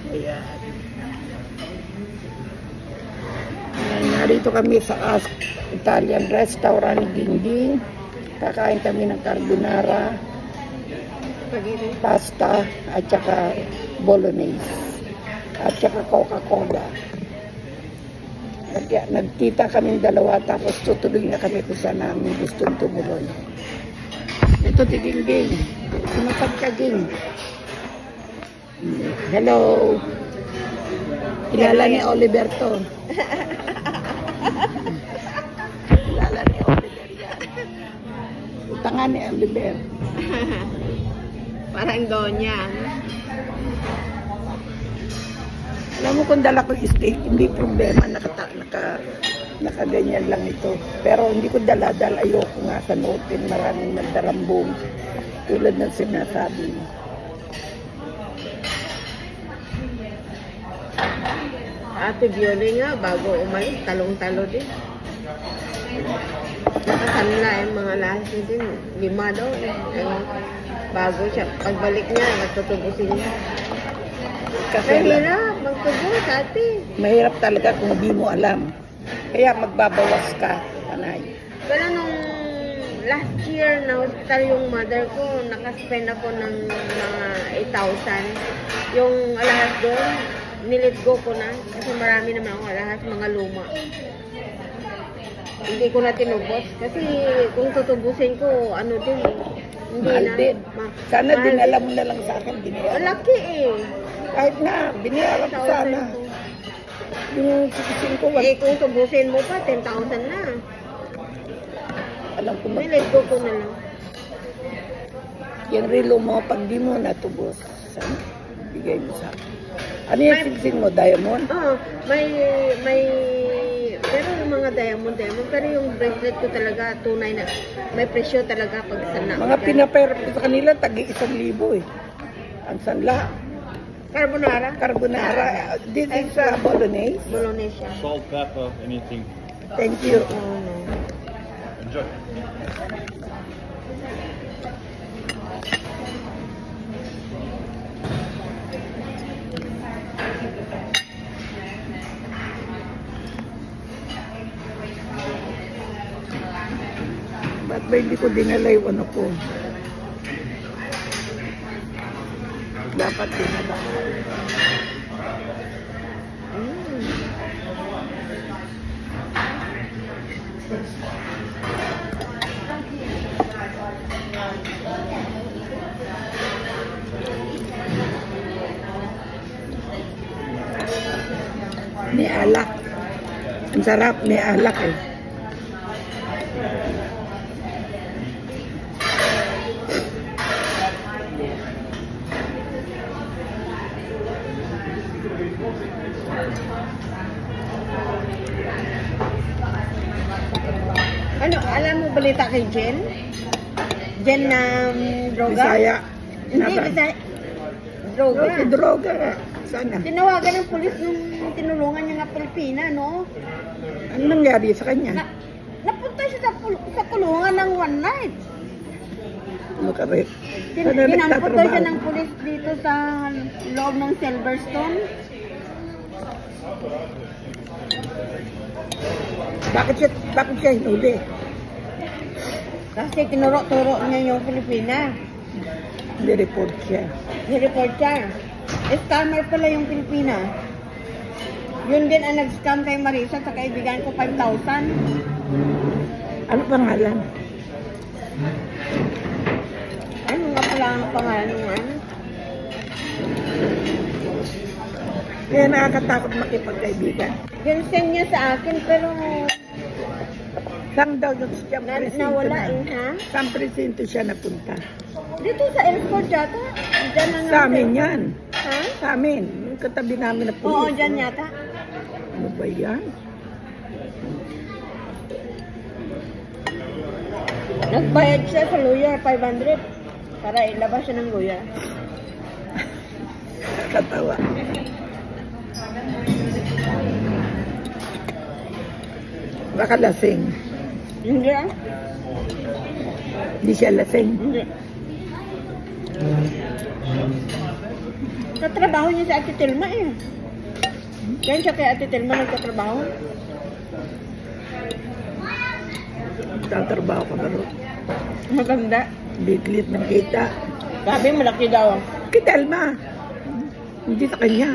Ayan. Ayan, narito kami sa Italian restaurant, Gingging. Kakain kami ng carbonara, pasta, at saka bolognese, at saka Coca-Cola. Nagkita kami dalawa, tapos tutuloy na kami kung saan namin gustong tumuloy. Ito si Gingging. Sumasad ka, Ging. Hello. Kilala ni Oliver to. Kilala ni Oliver yan. Utangan ni Oliver. Parang donya. Alam mo kung dala ko yung steak, hindi problema, nakaganyan lang ito. Pero hindi ko dala-dala, ayoko nga sa notin, maraming magdarambong tulad ng sinasabi mo. Ate Violet nga, bago umalis, talong-talo din. Nakasanla yung mga lahat din. 5 daw. Bago siya, pagbalik niya, magtutubusin niya. Kasi mahirap, magtubos, ate. Mahirap talaga kung hindi mo alam. Kaya magbabawas ka, panay. Pero nung last year, na hospital yung mother ko, nakaspend ako ng mga 8,000. Yung alahas doon, nilet go ko na. Kasi marami naman ako alahas, mga luma. Hindi ko na tinubos. Kasi kung tutubusin ko, ano din, hindi mahal na. din. Sana dinala mo na lang sa akin, binayaran. Malaki eh. Kahit na, binayaran ko sana. Yung sikisin ko, kung tubusin mo pa, 10,000 na. Alam ko nilet go ko na lang. Yung relo mo, pag di mo natubos, sana bigay mo sa akin. Ano yung siksing mo? Diamond? Oo, pero yung mga diamond, pero yung bracelet ko talaga, tunay na, may presyo talaga pag sana. Mga pinapayarap ko sa kanila, tagi 1,000 eh. Ang sanla. Carbonara? Carbonara. This is bolognese? Bolognese. Salt, pepper, anything. Thank you. Enjoy. Ba't ba hindi ko dinala yung ano ko? Dapat dinala. May alak. Ang sarap, may alak eh. Ano, alam mo balita kay Jen? Jen na droga? Bisaya. Hindi, Bisaya. Droga. Okay, droga. Sana. Tinawagan ng pulis nung tinulungan niya nga Pilipina, no? Ano nangyari sa kanya? Napunta siya sa kulungan ng one night. Ano ka rin? Pinampun daw siya ng pulis dito sa loob ng Silverstone. Bakit siya hinuli? Kasi tinuro-turo niya yung Pilipina. Ni-report siya. Ni-report siya. Scammer pala yung Pilipina. Yun din ang nag-scam kay Marisa sa kaibigan ko 5,000. Ano pangalan? Ano nga pala ang pangalan ng ano? Kaya nakakatakot makipagkaibigan. Ginsend niya sa akin pero Saan daw yung siya presinto nawala na? ha? Saan presinto siya napunta? Dito sa airport yata. Diyan na nga. Sa amin yan. Ha? Sa amin. Yung katabi namin na pulis. Oo, dyan yata. Ano ba yan? Nagbayad siya sa lawyer, 500. Para ilabas siya ng lawyer. Katawa. Baka lasing. Hindi ah. Hindi siya lasing. Hindi. Katrabaho niya si Ate Telma eh. Kaya siya kay Ate Telma nagkatrabaho. Tatrabaho ka ba ro? Maganda. Biglit ng kita. Sabi malaki daw. Kay Telma. Hindi sa kanya.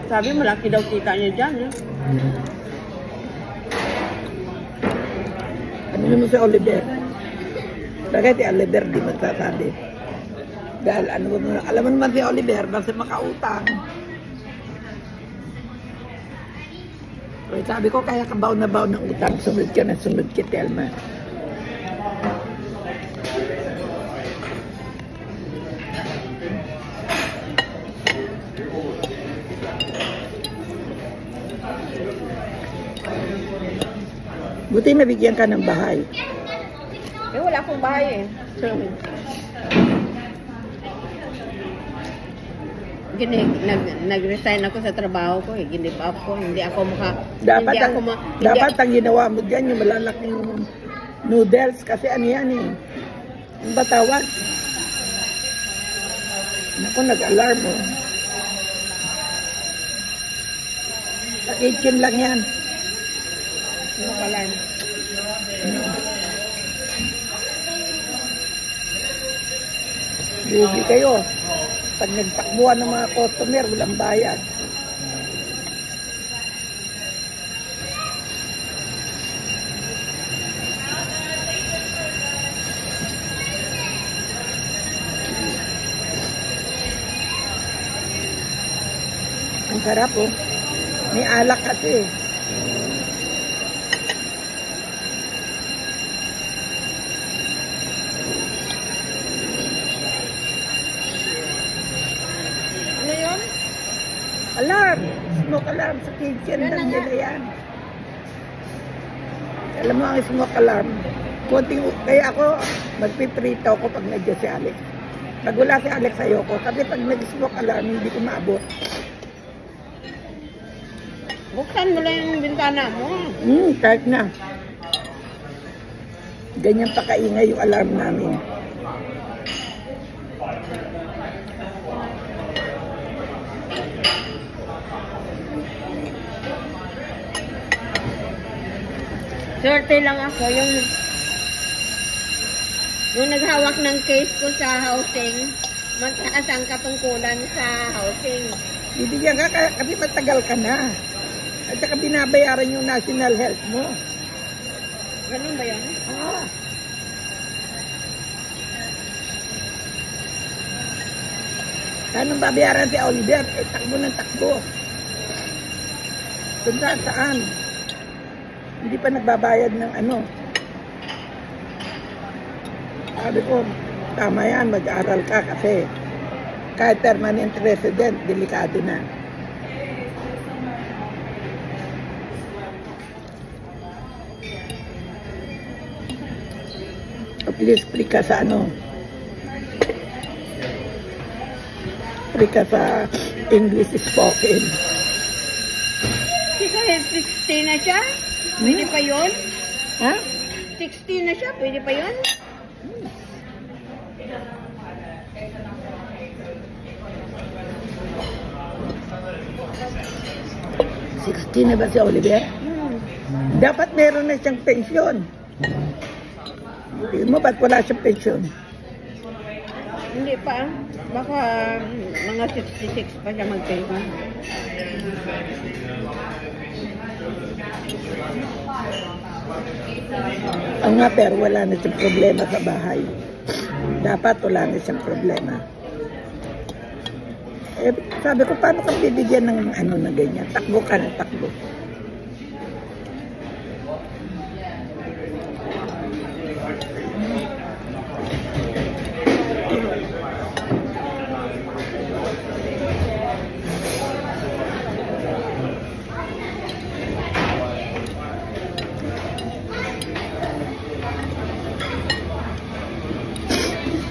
Sabi malaki daw kita niya dyan eh. Ano naman si Oliver? Bagay si Oliver di magsasabi. Dahil ano mo, alam mo naman si Oliver, basta makautang. Pero sabi ko, kaya ka baw na baw ng utang, sunod ka na sunod kay Telma. Buti nabigyan ka ng bahay. Eh wala akong bahay eh. So, nag-resign ako sa trabaho ko eh. Give up ko. Hindi ako Dapat ang ginawa mo dyan, yung malalaking noodles, kasi ano yan eh. Ang batawag. Naku, nag-alarm mo. Sa kitchen lang yan. Ano pala? Lugi kayo. Pag nagtakbuhan ng mga customer, walang bayad. Ang sarap oh. May alak kasi. Ano yun? Alarm! Smoke alarm sa kitchen Yan lang na nga. nila yan. Alam mo ang smoke alarm. Kaya ako, magpiprito ako pag nandiyan si Alex. Pag wala si Alex, ayoko. Kasi pag nag-smoke alarm, hindi ko maabot. Buksan mo lang yung bintana mo. Kahit na. Ganyan pa kaingay yung alarm namin. Swerte lang ako yung naghawak ng case ko sa housing, mataas ang katungkulan sa housing. Bibigyan ka kasi matagal ka na. At saka binabayaran yung national health mo. Ganun ba yan? Ah. Anong babayaran si Oliver? Eh, takbo ng takbo. Kung saan? Hindi pa nagbabayad ng ano. Sabi ko, tama yan, mag-aaral ka kasi kahit permanent resident, delikado na. Please, free ka sa ano. Free ka sa English spoken. Kasi kahit 60 na siya, pwede pa yun? Ha? 60 na siya, pwede pa yun? Na ba si Oliver? Dapat meron na siyang pensyon. Tingin mo, ba't wala siyang pensyon? Hindi pa. Baka mga 66 pa siya mag-pension. Ang nga, pero wala na siyang problema sa bahay. Dapat wala na siyang problema. Eh, sabi ko, paano ka bibigyan ng ano na ganyan? Takbo ka na, takbo.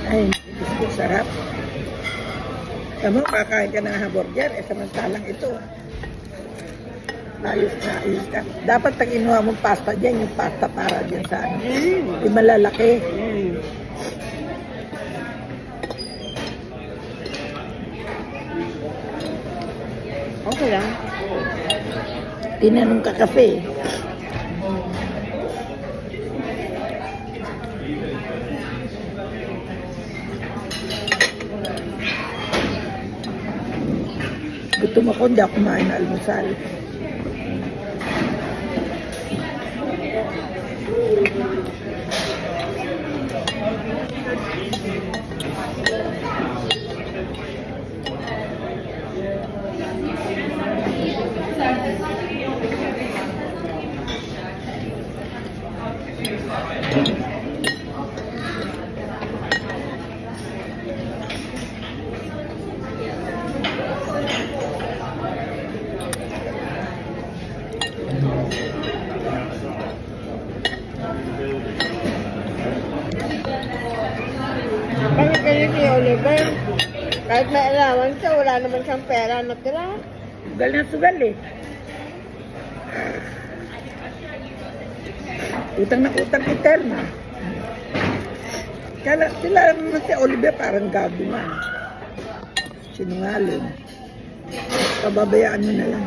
Ay, gusto, sarap. Tama, kakain ka ng hamburger, eh samantalang ito. Ayos na, ayos ka. Dapat pag inuha mong pasta dyan, yung pasta para dyan sa ano. Yung malalaki. Okay lang. Tinanong ka kasi. Gutom ako, hindi ako kumain na almusal. Bakit ganyan si Oliver? Kahit may allowance siya, wala naman siyang pera na tira. Sugal na sugal eh. Utang na utang eterna. Kala sila naman si Oliver parang gabi na. Sinungaling. Pababayaan mo na lang.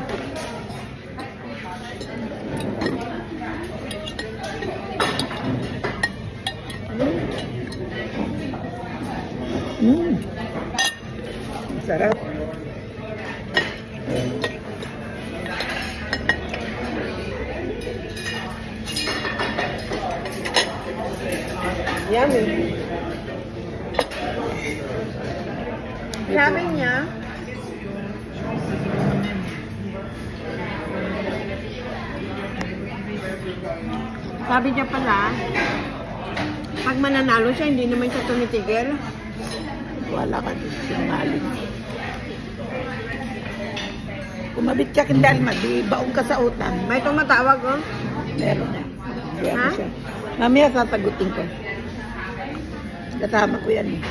Sarap. Yummy. Sabi niya, pala, pag mananalo siya, hindi naman siya tumitigil. Wala ka din. Sinungaling. Kumabit ka kindalma, di baong ka sa utang. May tumatawag, oh. Meron na. Kaya Ha? siya. Mamaya sasagutin ko. Kasama ko yan eh.